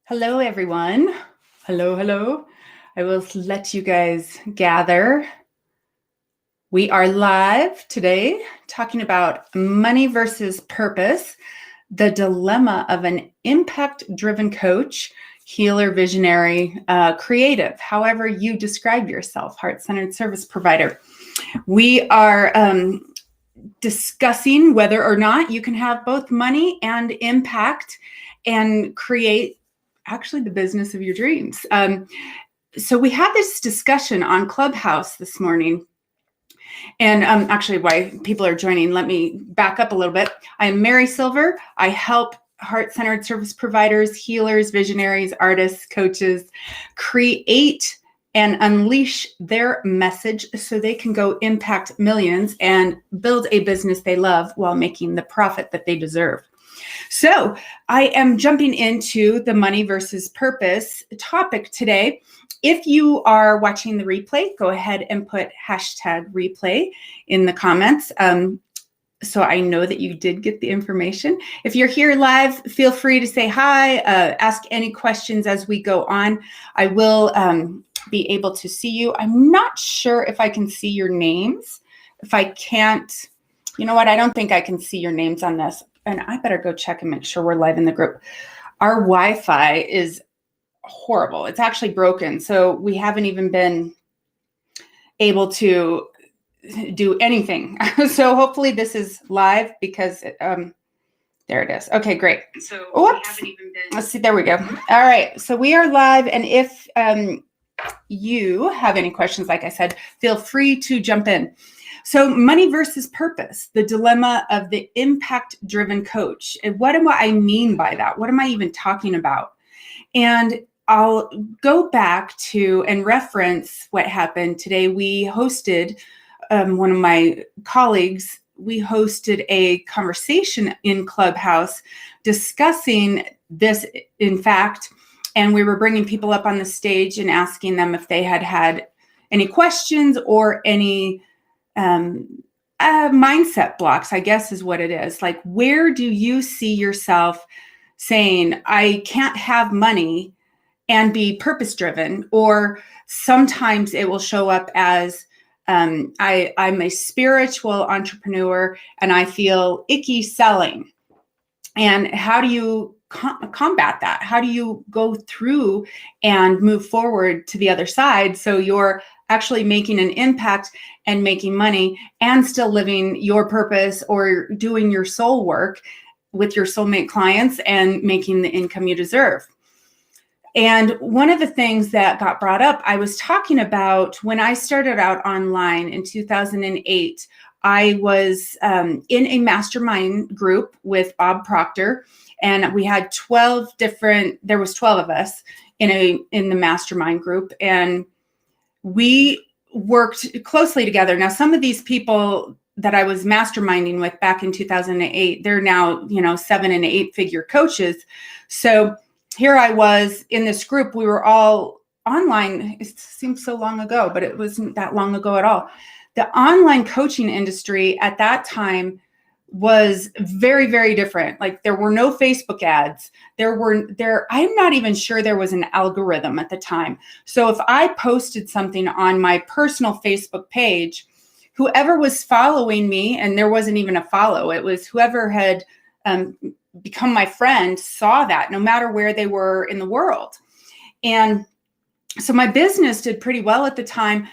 Hello, everyone. Hello, hello. I will let you guys gather. We are live today talking about money versus purpose, the dilemma of an impact-driven coach, healer, visionary, creative, however you describe yourself, heart-centered service provider. We are discussing whether or not you can have both money and impact and create actually the business of your dreams. So we had this discussion on Clubhouse this morning. And actually, why people are joining, let me back up a little bit. I'm Mary Silver. I help heart-centered service providers, healers, visionaries, artists, coaches create and unleash their message so they can go impact millions and build a business they love while making the profit that they deserve. So I am jumping into the money versus purpose topic today. If you are watching the replay, go ahead and put #replay in the comments. So I know that you did get the information. If you're here live, feel free to say hi, ask any questions as we go on. I will be able to see you. I'm not sure if I can see your names. If I can't, you know what? I don't think I can see your names on this. And I better go check and make sure we're live in the group. Our Wi-Fi is horrible. It's actually broken. So we haven't even been able to do anything. So hopefully this is live because there it is. Okay, great. So we haven't even been. Let's see. There we go. All right. So we are live. And if you have any questions, like I said, feel free to jump in. So money versus purpose, the dilemma of the impact-driven coach. And what do I mean by that? What am I even talking about? And I'll go back to and reference what happened today. We hosted, one of my colleagues, we hosted a conversation in Clubhouse discussing this, in fact, and we were bringing people up on the stage and asking them if they had any questions or any mindset blocks, I guess is what it is. Like, where do you see yourself saying, I can't have money and be purpose-driven? Or sometimes it will show up as, I'm a spiritual entrepreneur and I feel icky selling. And how do you combat that? How do you go through and move forward to the other side so you're actually making an impact and making money and still living your purpose or doing your soul work with your soulmate clients and making the income you deserve? And one of the things that got brought up, I was talking about when I started out online in 2008, I was in a mastermind group with Bob Proctor, and we had 12 of us in the mastermind group, and we worked closely together. Now, some of these people that I was masterminding with back in 2008, they're now, 7 and 8 figure coaches. So here I was in this group. We were all online. It seems so long ago, but it wasn't that long ago at all. The online coaching industry at that time was very, very different. Like, there were no Facebook ads. I'm not even sure there was an algorithm at the time. So if I posted something on my personal Facebook page, whoever was following me, and there wasn't even a follow, it was whoever had become my friend saw that, no matter where they were in the world. And so my business did pretty well at the time.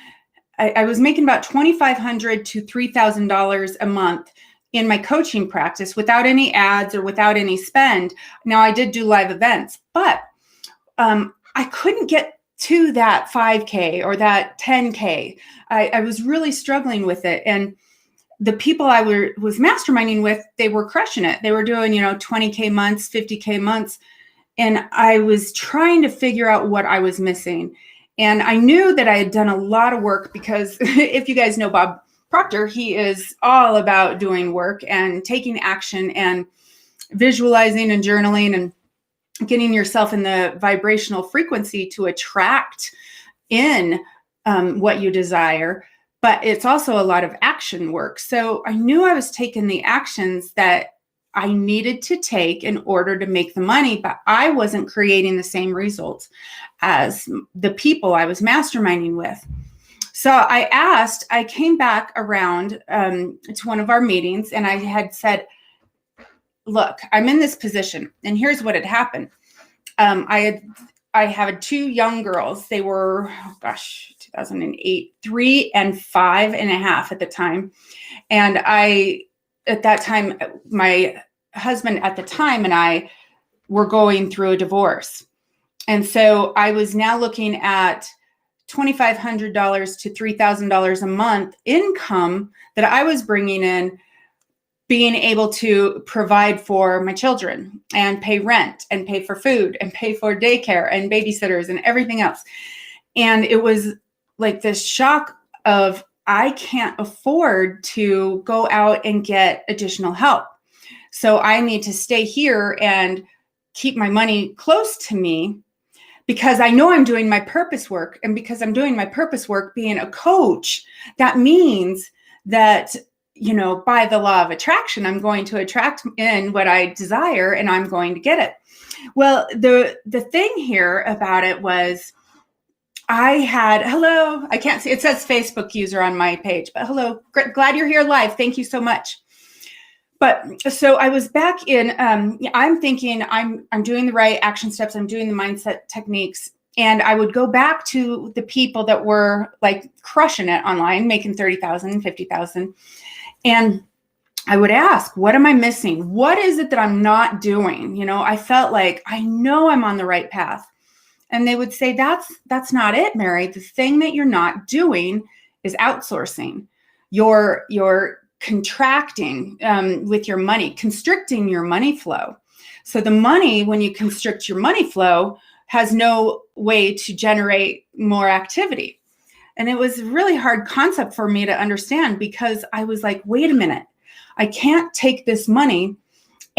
I was making about $2,500 to $3,000 a month in my coaching practice without any ads or without any spend. Now, I did do live events, but I couldn't get to that 5K or that 10K. I was really struggling with it. And the people I was masterminding with, they were crushing it. They were doing, 20K months, 50K months. And I was trying to figure out what I was missing. And I knew that I had done a lot of work because if you guys know Bob Proctor, he is all about doing work and taking action and visualizing and journaling and getting yourself in the vibrational frequency to attract in what you desire. But it's also a lot of action work. So I knew I was taking the actions that I needed to take in order to make the money, but I wasn't creating the same results as the people I was masterminding with. So I came back around to one of our meetings, and I had said, look, I'm in this position, and here's what had happened. I had two young girls. They were, 2008, 3 and 5.5 at the time. And at that time, my husband at the time and I were going through a divorce. And so I was now looking at $2,500 to $3,000 a month income that I was bringing in, being able to provide for my children and pay rent and pay for food and pay for daycare and babysitters and everything else. And it was like this shock of, I can't afford to go out and get additional help. So I need to stay here and keep my money close to me, because I know I'm doing my purpose work. And because I'm doing my purpose work, being a coach, that means that, by the law of attraction, I'm going to attract in what I desire, and I'm going to get it. Well, the thing here about it was, hello, I can't see, it says Facebook user on my page, but hello, glad you're here live. Thank you so much. But so I was back in, I'm thinking I'm doing the right action steps. I'm doing the mindset techniques. And I would go back to the people that were like crushing it online, making 30,000, 50,000. And I would ask, what am I missing? What is it that I'm not doing? I felt like I know I'm on the right path. And they would say, that's not it, Mary. The thing that you're not doing is outsourcing. You're contracting with your money, constricting your money flow. So the money, when you constrict your money flow, has no way to generate more activity. And it was a really hard concept for me to understand, because I was like, wait a minute, I can't take this money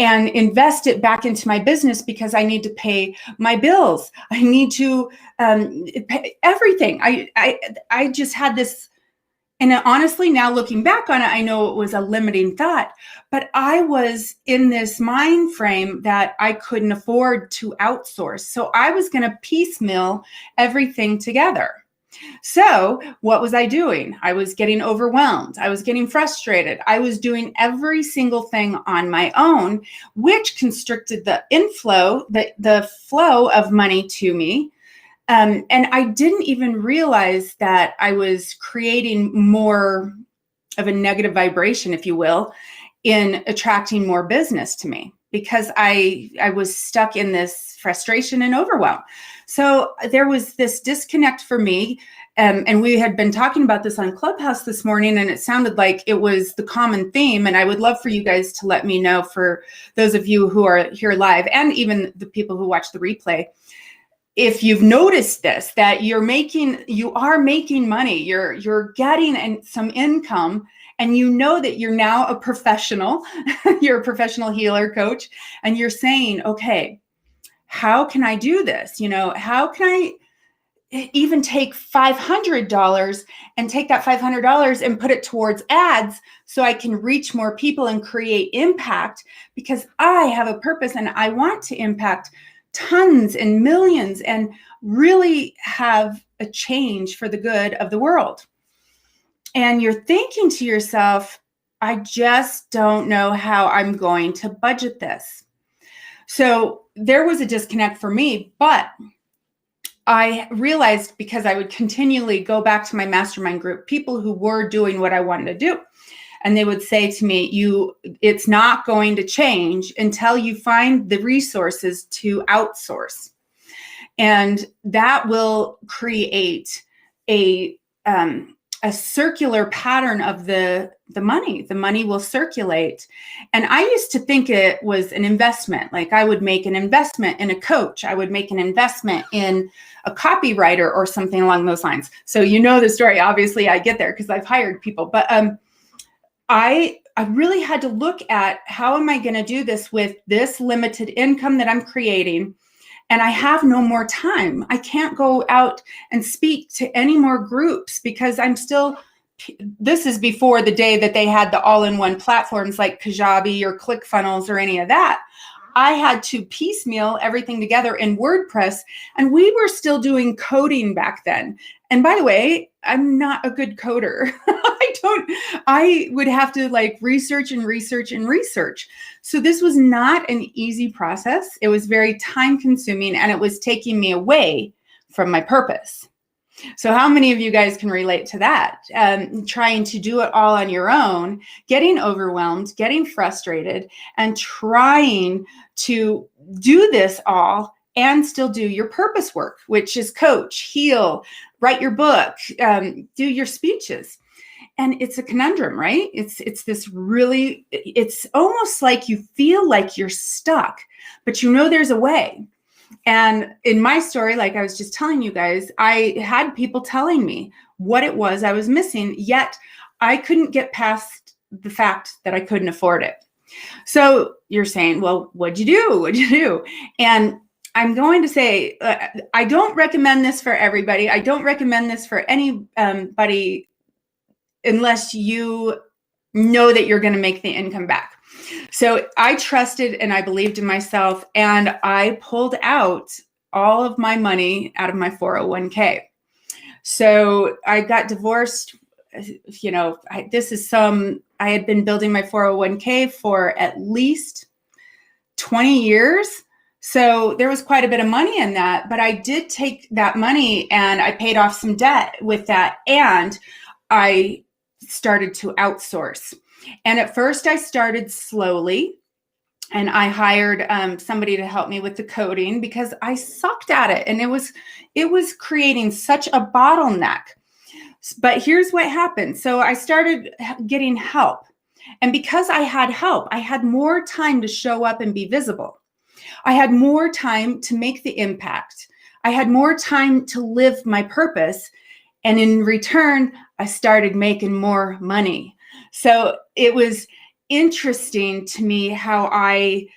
and invest it back into my business because I need to pay my bills. I need to pay everything. I just had this, and honestly, now looking back on it, I know it was a limiting thought, but I was in this mind frame that I couldn't afford to outsource. So I was going to piecemeal everything together. So what was I doing? I was getting overwhelmed. I was getting frustrated. I was doing every single thing on my own, which constricted the inflow, the flow of money to me. And I didn't even realize that I was creating more of a negative vibration, if you will, in attracting more business to me, because I was stuck in this frustration and overwhelm. So there was this disconnect for me. And we had been talking about this on Clubhouse this morning, and it sounded like it was the common theme. And I would love for you guys to let me know, for those of you who are here live, and even the people who watch the replay, if you've noticed this, that you are making money, you're getting some income, and you know that you're now a professional, you're a professional healer coach, and you're saying, okay, how can I do this? How can I even take $500 and take that $500 and put it towards ads so I can reach more people and create impact, because I have a purpose and I want to impact tons and millions and really have a change for the good of the world. And you're thinking to yourself, I just don't know how I'm going to budget this. So there was a disconnect for me, but I realized, because I would continually go back to my mastermind group, people who were doing what I wanted to do. And they would say to me, it's not going to change until you find the resources to outsource. And that will create a circular pattern of the money. The money will circulate. And I used to think it was an investment. Like I would make an investment in a coach. I would make an investment in a copywriter or something along those lines. So you know the story. Obviously, I get there because I've hired people. But I really had to look at, how am I going to do this with this limited income that I'm creating? And I have no more time. I can't go out and speak to any more groups because I'm still this is before the day that they had the all-in-one platforms like Kajabi or ClickFunnels or any of that. I had to piecemeal everything together in WordPress, and we were still doing coding back then. And by the way, I'm not a good coder. I would have to like research and research and research. So this was not an easy process. It was very time consuming, and it was taking me away from my purpose. So how many of you guys can relate to that? Trying to do it all on your own, getting overwhelmed, getting frustrated, and trying to do this all and still do your purpose work, which is coach, heal, write your book, do your speeches. And it's a conundrum, right? It's this really, it's almost like you feel like you're stuck, but you know there's a way. And in my story, like I was just telling you guys, I had people telling me what it was I was missing, yet I couldn't get past the fact that I couldn't afford it. So you're saying, well, what'd you do? What'd you do? And I'm going to say, I don't recommend this for everybody. I don't recommend this for anybody unless you know that you're going to make the income back. So I trusted and I believed in myself, and I pulled out all of my money out of my 401k. So I got divorced. You know, I had been building my 401k for at least 20 years. So there was quite a bit of money in that, but I did take that money and I paid off some debt with that. And I started to outsource. And at first I started slowly, and I hired somebody to help me with the coding because I sucked at it, and it was creating such a bottleneck. But here's what happened. So I started getting help, and because I had help, I had more time to show up and be visible. I had more time to make the impact. I had more time to live my purpose, and in return, I started making more money. So it was interesting to me how I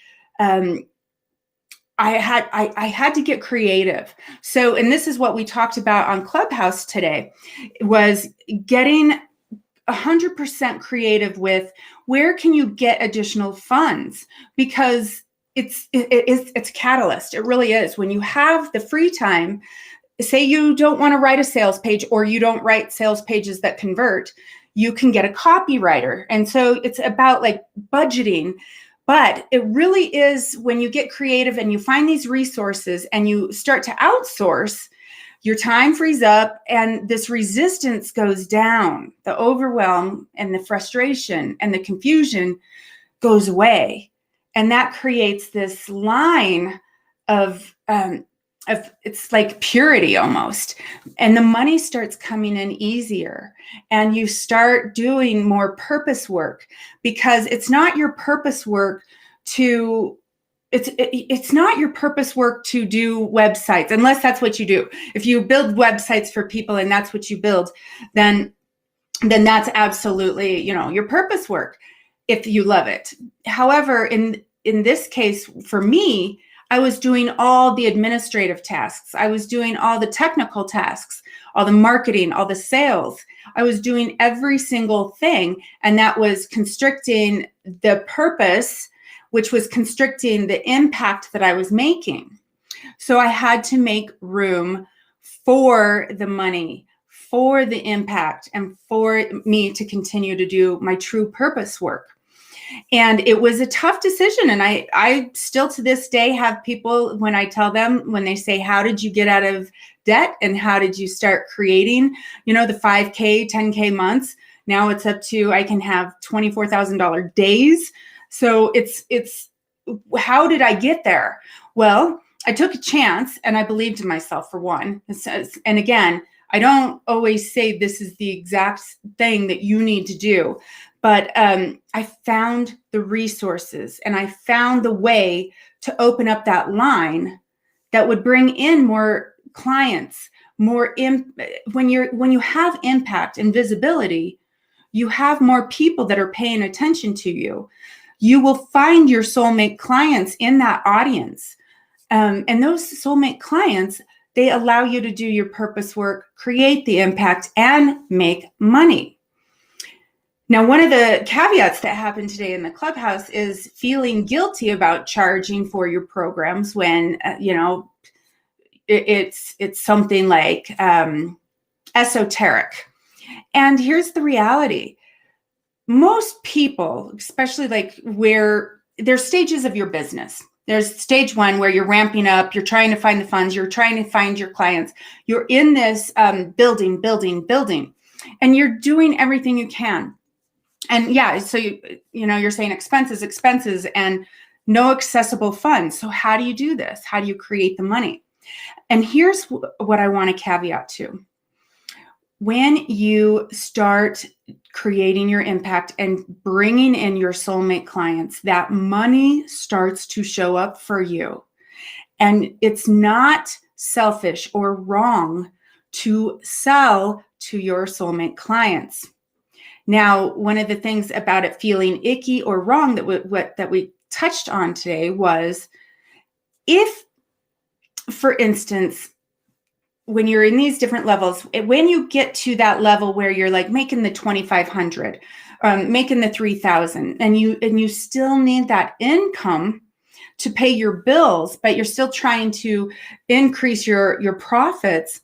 had to get creative. So, and this is what we talked about on Clubhouse today, was getting 100% creative with where can you get additional funds, because it's a catalyst. It really is. When you have the free time, say you don't want to write a sales page, or you don't write sales pages that convert, you can get a copywriter. And so it's about like budgeting, but it really is when you get creative and you find these resources and you start to outsource, your time frees up and this resistance goes down. The overwhelm and the frustration and the confusion goes away. And that creates this line of it's like purity almost, and the money starts coming in easier, and you start doing more purpose work, because it's not your purpose work to it's not your purpose work to do websites, unless that's what you do. If you build websites for people and that's what you build, then that's absolutely, you know, your purpose work if you love it. However, in this case for me, I was doing all the administrative tasks. I was doing all the technical tasks, all the marketing, all the sales. I was doing every single thing. And that was constricting the purpose, which was constricting the impact that I was making. So I had to make room for the money, for the impact, and for me to continue to do my true purpose work. And it was a tough decision. And I still to this day have people, when I tell them, when they say, how did you get out of debt and how did you start creating, you know, the 5K, 10K months? Now it's up to, I can have $24,000 days. So it's how did I get there? Well, I took a chance and I believed in myself, for one. And again, I don't always say this is the exact thing that you need to do. But I found the resources and I found the way to open up that line that would bring in more clients, when you have impact and visibility, you have more people that are paying attention to you. You will find your soulmate clients in that audience. And those soulmate clients, they allow you to do your purpose work, create the impact, and make money. Now, one of the caveats that happened today in the clubhouse is feeling guilty about charging for your programs when, it's something like esoteric. And here's the reality. Most people, especially like where there's stages of your business. There's stage one where you're ramping up, you're trying to find the funds, you're trying to find your clients. You're in this building, and you're doing everything you can. And yeah, so you're saying expenses, and no accessible funds. So how do you do this? How do you create the money? And here's what I want to caveat to. When you start creating your impact and bringing in your soulmate clients, that money starts to show up for you. And it's not selfish or wrong to sell to your soulmate clients. Now, one of the things about it feeling icky or wrong that we touched on today was, if, for instance, when you're in these different levels, when you get to that level where you're like making the 2,500, making the 3,000, and you still need that income to pay your bills, but you're still trying to increase your profits,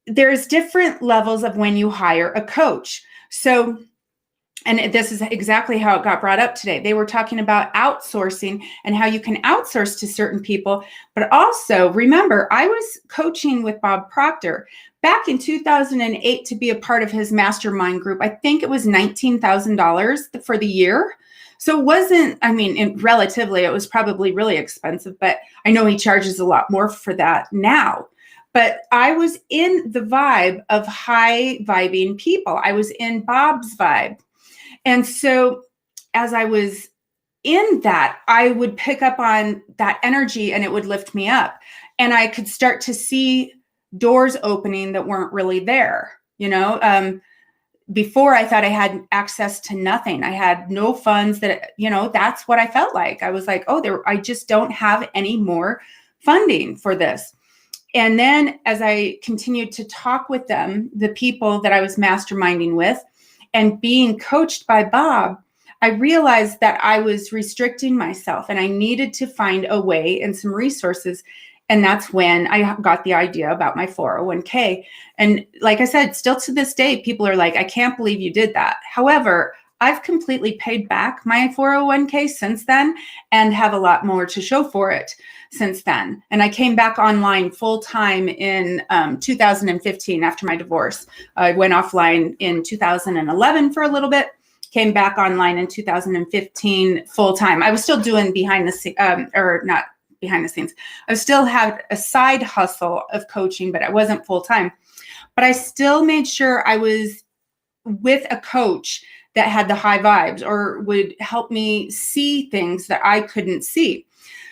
there's different levels of when you hire a coach. So, and this is exactly how it got brought up today. They were talking about outsourcing and how you can outsource to certain people. But also, remember, I was coaching with Bob Proctor back in 2008 to be a part of his mastermind group. I think it was $19,000 for the year. So it wasn't, relatively, it was probably really expensive, but I know he charges a lot more for that now. But I was in the vibe of high vibing people. I was in Bob's vibe. And so as I was in that, I would pick up on that energy and it would lift me up. And I could start to see doors opening that weren't really there. Before, I thought I had access to nothing. I had no funds that's what I felt like. I was like, I just don't have any more funding for this. And then as I continued to talk with them, the people that I was masterminding with, and being coached by Bob, I realized that I was restricting myself and I needed to find a way and some resources. And that's when I got the idea about my 401k. And like I said, still to this day, people are like, I can't believe you did that. However, I've completely paid back my 401k since then and have a lot more to show for it since then. And I came back online full time in 2015 after my divorce. I went offline in 2011 for a little bit, came back online in 2015 full time. I was still doing behind the scenes, not behind the scenes. I still had a side hustle of coaching, but I wasn't full time. But I still made sure I was with a coach that had the high vibes or would help me see things that I couldn't see.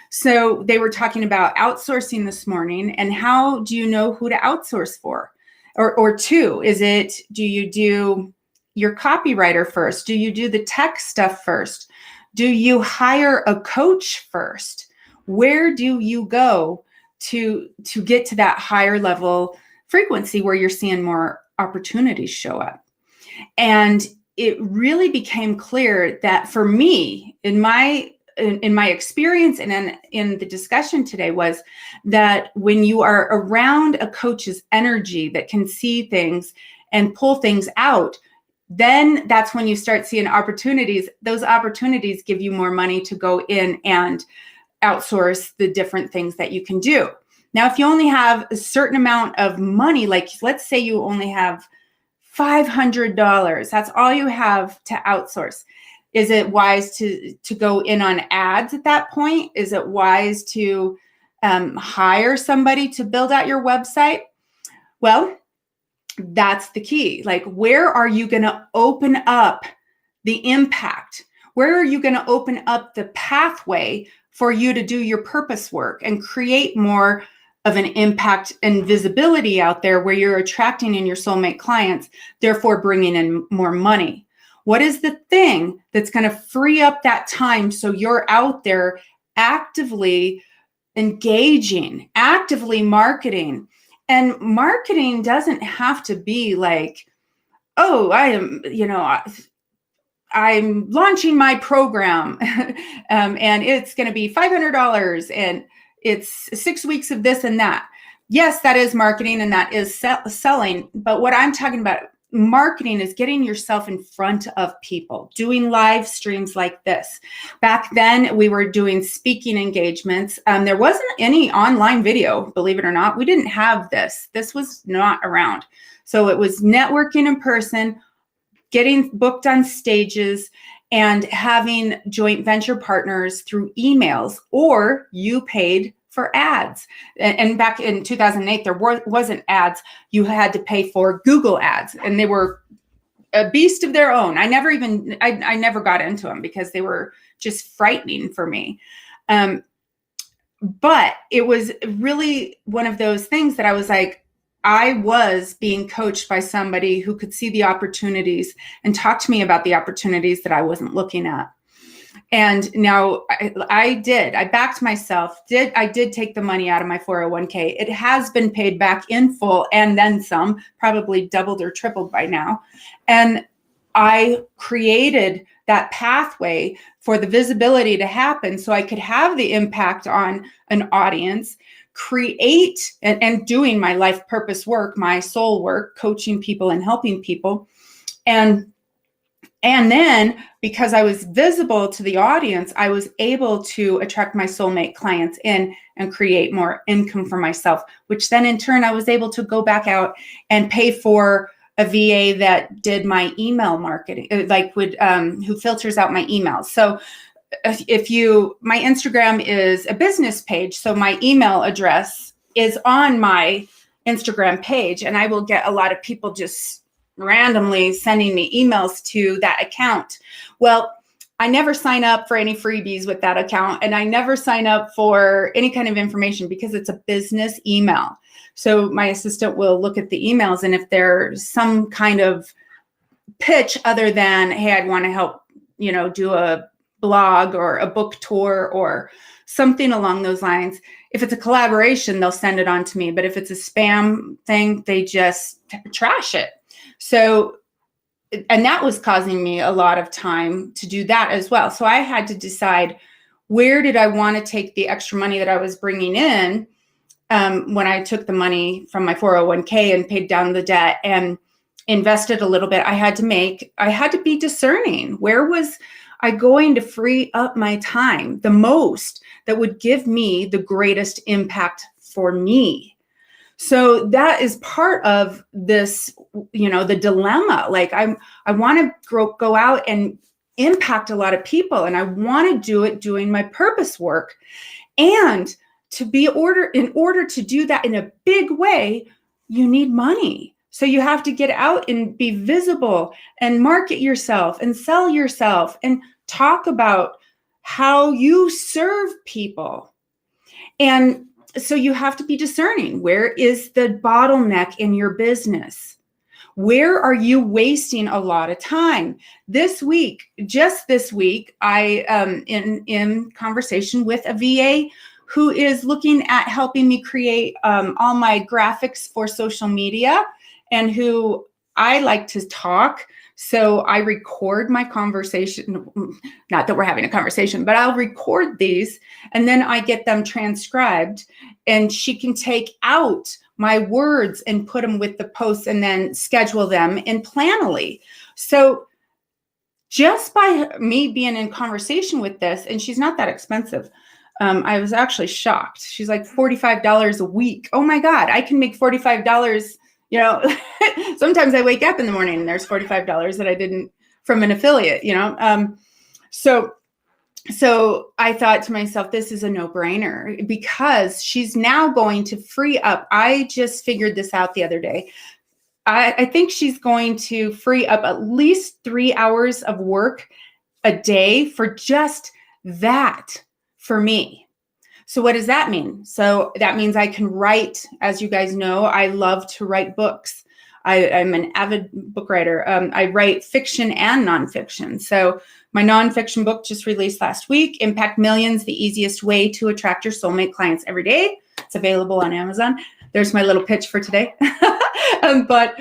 So they were talking about outsourcing this morning, and how do you know who to outsource for or to? Do you do your copywriter first? Do you do the tech stuff first? Do you hire a coach first? Where do you go to get to that higher level frequency where you're seeing more opportunities show up? And it really became clear that for me, in my experience and in the discussion today, was that when you are around a coach's energy that can see things and pull things out, then that's when you start seeing opportunities. Those opportunities give you more money to go in and outsource the different things that you can do. Now, if you only have a certain amount of money, like let's say you only have $500, that's all you have to outsource. Is it wise to go in on ads at that point? Is it wise to hire somebody to build out your website? Well, that's the key. Like, where are you going to open up the impact? Where are you going to open up the pathway for you to do your purpose work and create more of an impact and visibility out there where you're attracting in your soulmate clients, therefore bringing in more money? What is the thing that's going to free up that time so you're out there actively engaging, actively marketing? And marketing doesn't have to be like, oh, I am, I'm launching my program and it's going to be $500 and it's 6 weeks of this and that. Yes, that is marketing and that is selling. But what I'm talking about, marketing, is getting yourself in front of people, doing live streams like this. Back then, we were doing speaking engagements. There wasn't any online video, believe it or not. We didn't have this. This was not around. So it was networking in person, getting booked on stages, and having joint venture partners through emails, or you paid for ads. And back in 2008, there wasn't ads. You had to pay for Google ads, and they were a beast of their own. I never got into them because they were just frightening for me. But it was really one of those things that I was like, I was being coached by somebody who could see the opportunities and talk to me about the opportunities that I wasn't looking at. And now I backed myself. I did take the money out of my 401k. It has been paid back in full and then some, probably doubled or tripled by now. And I created that pathway for the visibility to happen so I could have the impact on an audience, create and doing my life purpose work, my soul work, coaching people and helping people. And then because I was visible to the audience, I was able to attract my soulmate clients in and create more income for myself, which then in turn, I was able to go back out and pay for a VA that did my email marketing, who filters out my emails. So my Instagram is a business page. So my email address is on my Instagram page, and I will get a lot of people just randomly sending me emails to that account. Well, I never sign up for any freebies with that account, and I never sign up for any kind of information because it's a business email. So my assistant will look at the emails, and if there's some kind of pitch other than, hey, I'd want to help, do a blog or a book tour or something along those lines. If it's a collaboration, they'll send it on to me. But if it's a spam thing, they just trash it. So, and that was causing me a lot of time to do that as well. So I had to decide, where did I want to take the extra money that I was bringing in when I took the money from my 401k and paid down the debt and invested a little bit. I had to be discerning. Where was I going to free up my time the most that would give me the greatest impact for me? So that is part of this, the dilemma. Like I want to go out and impact a lot of people, and I want to do it doing my purpose work. And in order to do that in a big way, you need money. So you have to get out and be visible and market yourself and sell yourself and talk about how you serve people. And so you have to be discerning. Where is the bottleneck in your business? Where are you wasting a lot of time? Just this week, I am in conversation with a VA who is looking at helping me create all my graphics for social media, and who I like to talk. So I record my conversation, not that we're having a conversation, but I'll record these and then I get them transcribed, and she can take out my words and put them with the posts and then schedule them in Planoly. So just by me being in conversation with this, and she's not that expensive, I was actually shocked. She's like $45 a week. Oh my God, I can make $45. Sometimes I wake up in the morning and there's $45 that I didn't from an affiliate, So I thought to myself, this is a no-brainer, because she's now going to free up. I just figured this out the other day. I think she's going to free up at least 3 hours of work a day for just that for me. So what does that mean? So that means I can write. As you guys know, I love to write books. I'm an avid book writer. I write fiction and nonfiction. So my nonfiction book just released last week, Impact Millions, the Easiest Way to Attract Your Soulmate Clients Every Day. It's available on Amazon. There's my little pitch for today. But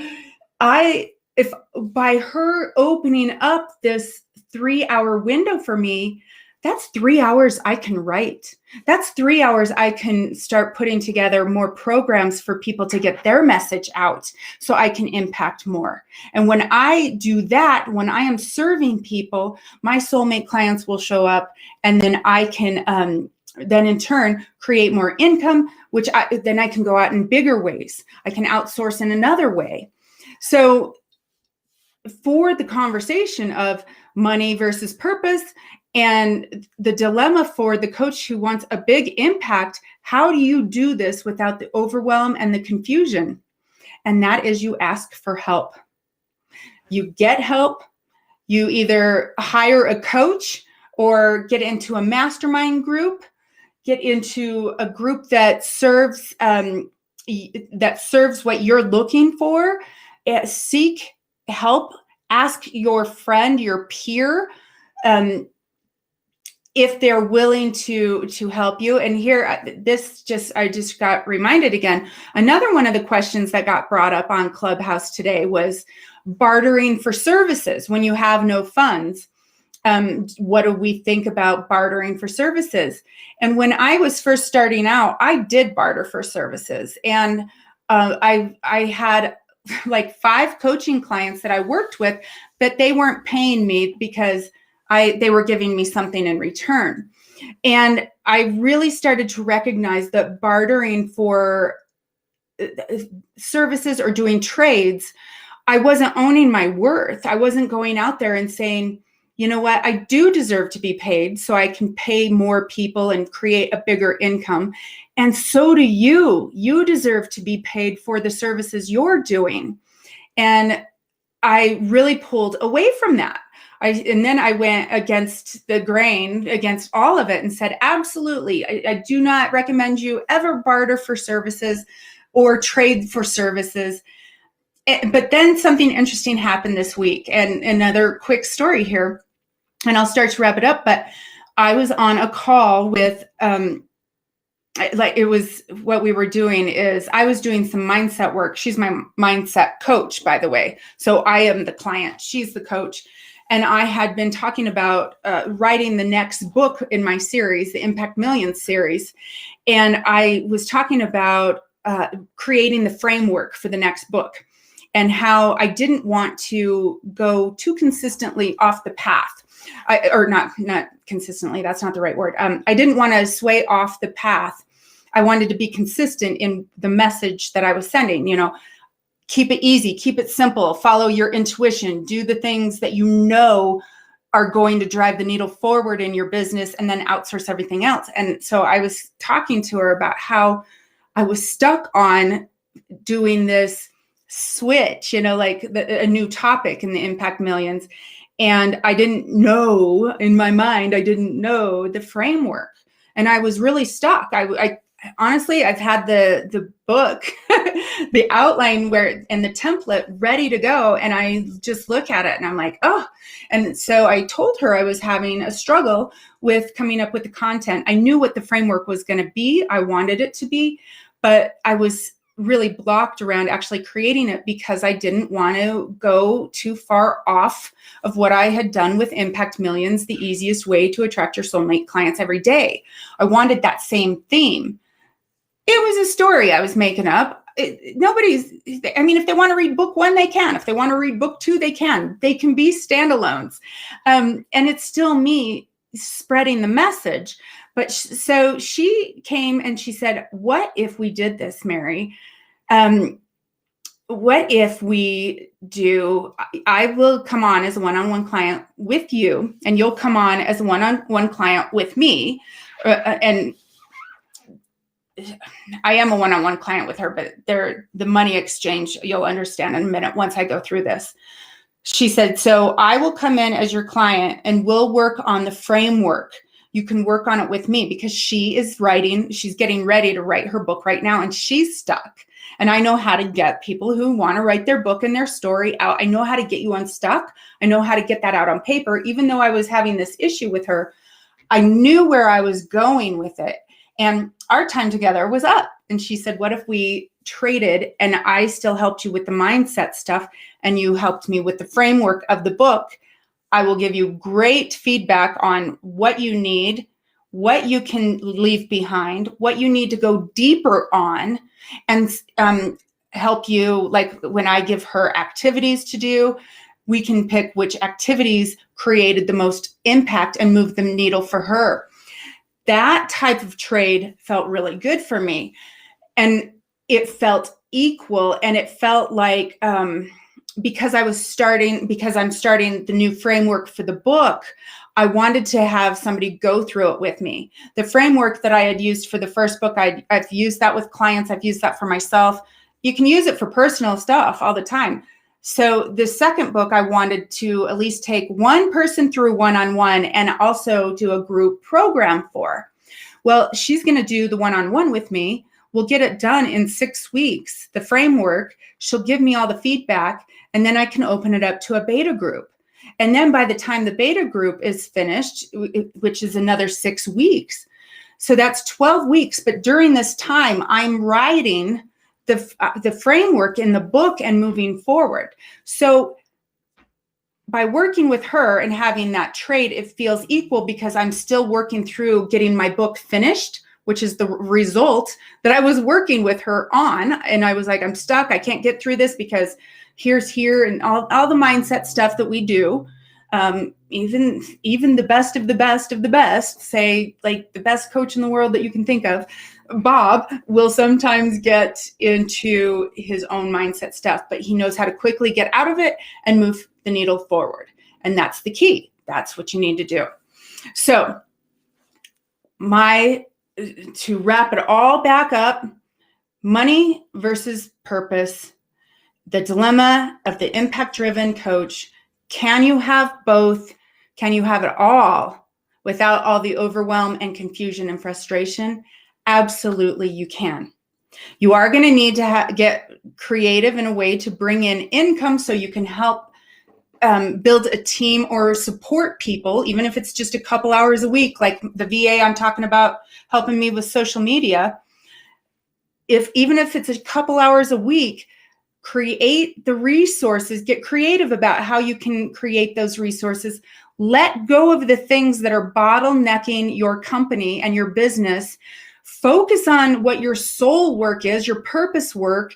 if by her opening up this 3-hour window for me, that's 3 hours I can write. That's 3 hours I can start putting together more programs for people to get their message out so I can impact more. And when I do that, when I am serving people, my soulmate clients will show up, and then I can then in turn create more income, which then I can go out in bigger ways. I can outsource in another way. So for the conversation of money versus purpose, and the dilemma for the coach who wants a big impact, how do you do this without the overwhelm and the confusion? And that is, you ask for help. You get help. You either hire a coach or get into a mastermind group, get into a group that serves what you're looking for. Seek help. Ask your friend, your peer, if they're willing to help you. And here, I just got reminded again, another one of the questions that got brought up on Clubhouse today was bartering for services when you have no funds. What do we think about bartering for services? And when I was first starting out, I did barter for services. And I had like 5 coaching clients that I worked with, but they weren't paying me because they were giving me something in return. And I really started to recognize that bartering for services or doing trades, I wasn't owning my worth. I wasn't going out there and saying, you know what, I do deserve to be paid so I can pay more people and create a bigger income. And so do you. You deserve to be paid for the services you're doing. And I really pulled away from that. And then I went against the grain, against all of it, and said, absolutely, I do not recommend you ever barter for services or trade for services. But then something interesting happened this week, and another quick story here, and I'll start to wrap it up. But I was on a call with, it was what we were doing is I was doing some mindset work. She's my mindset coach, by the way. So I am the client. She's the coach. And I had been talking about writing the next book in my series, the Impact Millions series. And I was talking about creating the framework for the next book and how I didn't want to go too consistently off the path. Or not consistently, that's not the right word. I didn't want to sway off the path. I wanted to be consistent in the message that I was sending, keep it easy, keep it simple, follow your intuition, do the things that you know are going to drive the needle forward in your business, and then outsource everything else. And so I was talking to her about how I was stuck on doing this switch, like a new topic in the Impact Millions. And I didn't know, in my mind, I didn't know the framework. And I was really stuck. I honestly, I've had the book, the outline and the template ready to go. And I just look at it and I'm like, oh. And so I told her I was having a struggle with coming up with the content. I knew what the framework was going to be. I wanted it to be, but I was really blocked around actually creating it because I didn't want to go too far off of what I had done with Impact Millions, the easiest way to attract your soulmate clients every day. I wanted that same theme. It was a story I was making up. If they want to read book 1, they can. If they want to read book 2, they can. They can be standalones. And it's still me spreading the message. But so she came and she said, what if we did this, Mary? What if I will come on as a one-on-one client with you, and you'll come on as a one-on-one client with me. And I am a one-on-one client with her, but the money exchange, you'll understand in a minute once I go through this. She said, so I will come in as your client and we'll work on the framework. You can work on it with me because she's getting ready to write her book right now, and she's stuck. And I know how to get people who want to write their book and their story out. I know how to get you unstuck. I know how to get that out on paper. Even though I was having this issue with her, I knew where I was going with it. And our time together was up. And she said, what if we traded and I still helped you with the mindset stuff and you helped me with the framework of the book? I will give you great feedback on what you need, what you can leave behind, what you need to go deeper on, and help you. Like when I give her activities to do, we can pick which activities created the most impact and move the needle for her. That type of trade felt really good for me. And it felt equal, and it felt like, because I'm starting the new framework for the book, I wanted to have somebody go through it with me. The framework that I had used for the first book, I've used that with clients. I've used that for myself. You can use it for personal stuff all the time. So the second book, I wanted to at least take one person through one-on-one and also do a group program for. Well, she's going to do the one-on-one with me. We'll get it done in 6 weeks, the framework. She'll give me all the feedback, and then I can open it up to a beta group. And then by the time the beta group is finished, which is another 6 weeks, so that's 12 weeks. But during this time, I'm writing the framework in the book and moving forward. So by working with her and having that trade, it feels equal because I'm still working through getting my book finished, which is the result that I was working with her on. And I was like, I'm stuck. I can't get through this because here and all the mindset stuff that we do. Even the best of the best of the best, say like the best coach in the world that you can think of, Bob, will sometimes get into his own mindset stuff, but he knows how to quickly get out of it and move the needle forward. And that's the key. That's what you need to do. So to wrap it all back up, money versus purpose, the dilemma of the impact-driven coach. Can you have both? Can you have it all without all the overwhelm and confusion and frustration? Absolutely, you can. You are going to need to get creative in a way to bring in income so you can help build a team or support people, even if it's just a couple hours a week, like the VA I'm talking about helping me with social media. Even if it's a couple hours a week, create the resources, get creative about how you can create those resources. Let go of the things that are bottlenecking your company and your business. Focus on what your soul work is, your purpose work.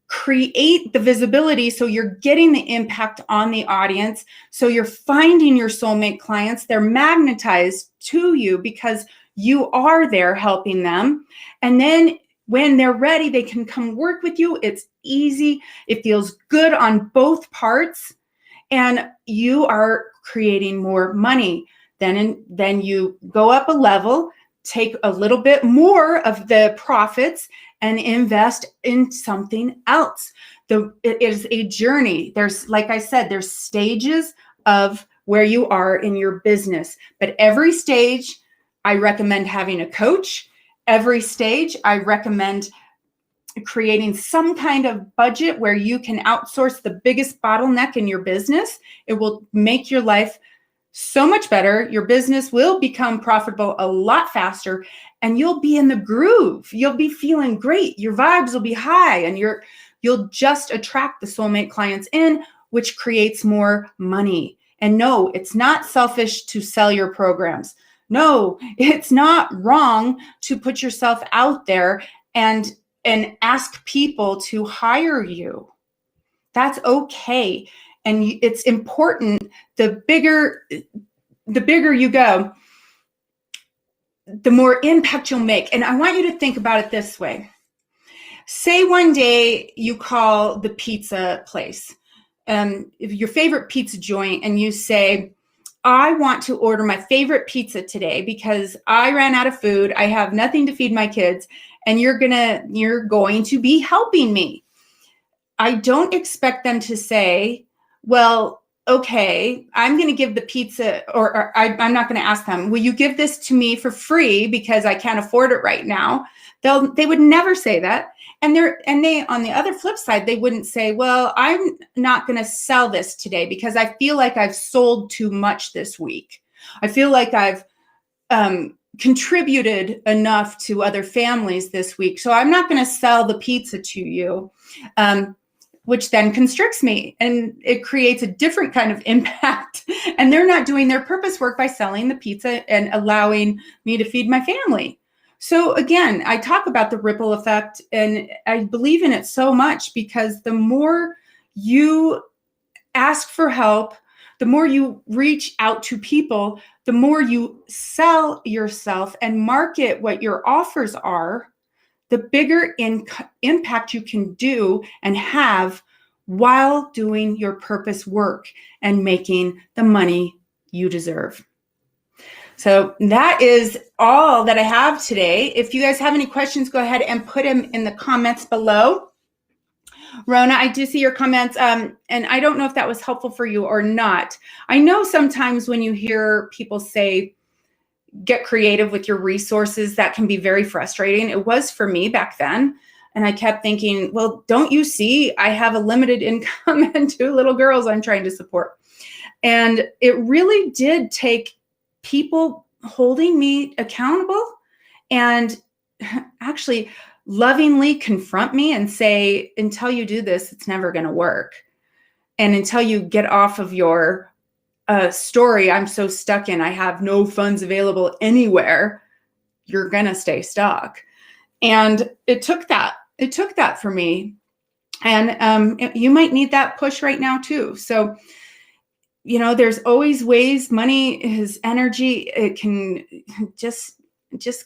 Create the visibility so you're getting the impact on the audience. So you're finding your soulmate clients. They're magnetized to you because you are there helping them. And then when they're ready, they can come work with you. It's easy. It feels good on both parts. And you are creating more money. Then you go up a level, take a little bit more of the profits and invest in something else. It is a journey. There's, like I said, there's stages of where you are in your business. But every stage, I recommend having a coach. Every stage, I recommend creating some kind of budget where you can outsource the biggest bottleneck in your business. It will make your life so much better. Your business will become profitable a lot faster, and you'll be in the groove. You'll be feeling great. Your vibes will be high, and you'll just attract the soulmate clients in, which creates more money. And no, it's not selfish to sell your programs. No, it's not wrong to put yourself out there and ask people to hire you. That's okay. And it's important. The bigger you go, the more impact you'll make. And I want you to think about it this way. Say one day you call the pizza place, your favorite pizza joint, and you say, I want to order my favorite pizza today because I ran out of food. I have nothing to feed my kids, and you're going to be helping me. I don't expect them to say, well, okay, I'm going to give the pizza, or I'm not going to ask them, will you give this to me for free because I can't afford it right now? They would never say that. And they, on the other flip side, they wouldn't say, well, I'm not going to sell this today because I feel like I've sold too much this week. I feel like I've contributed enough to other families this week, so I'm not going to sell the pizza to you. which then constricts me, and it creates a different kind of impact. And they're not doing their purpose work by selling the pizza and allowing me to feed my family. So again, I talk about the ripple effect, and I believe in it so much, because the more you ask for help, the more you reach out to people, the more you sell yourself and market what your offers are, the bigger impact you can do and have while doing your purpose work and making the money you deserve. So that is all that I have today. If you guys have any questions, go ahead and put them in the comments below. Rona, I do see your comments, and I don't know if that was helpful for you or not. I know sometimes when you hear people say, get creative with your resources, that can be very frustrating. It was for me back then. And I kept thinking, well, don't you see, I have a limited income and 2 little girls I'm trying to support. And it really did take people holding me accountable and actually lovingly confront me and say, until you do this, it's never going to work. And until you get off of your story I'm so stuck in, I have no funds available anywhere, you're going to stay stuck. And it took that for me. And you might need that push right now too. So, there's always ways. Money is energy. It can just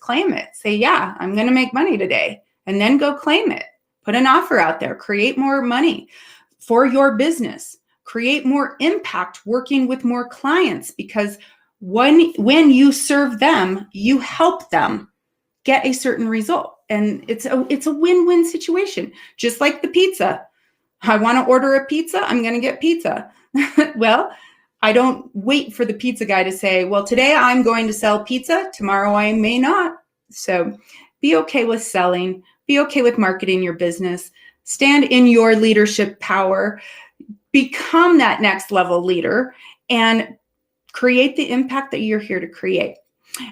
claim it. Say, yeah, I'm going to make money today, and then go claim it. Put an offer out there. Create more money for your business. Create more impact working with more clients, because when you serve them, you help them get a certain result. And it's a win-win situation. Just like the pizza. I want to order a pizza, I'm going to get pizza. Well, I don't wait for the pizza guy to say, well, today I'm going to sell pizza, tomorrow I may not. So be okay with selling, be okay with marketing your business, stand in your leadership power, become that next level leader, and create the impact that you're here to create.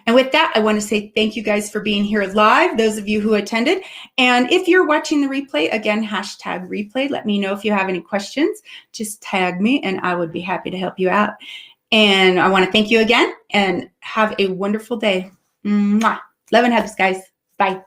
And with that, I want to say thank you guys for being here live, those of you who attended. And if you're watching the replay, again, #replay. Let me know if you have any questions. Just tag me and I would be happy to help you out. And I want to thank you again and have a wonderful day. Mwah. Love and hugs, guys. Bye.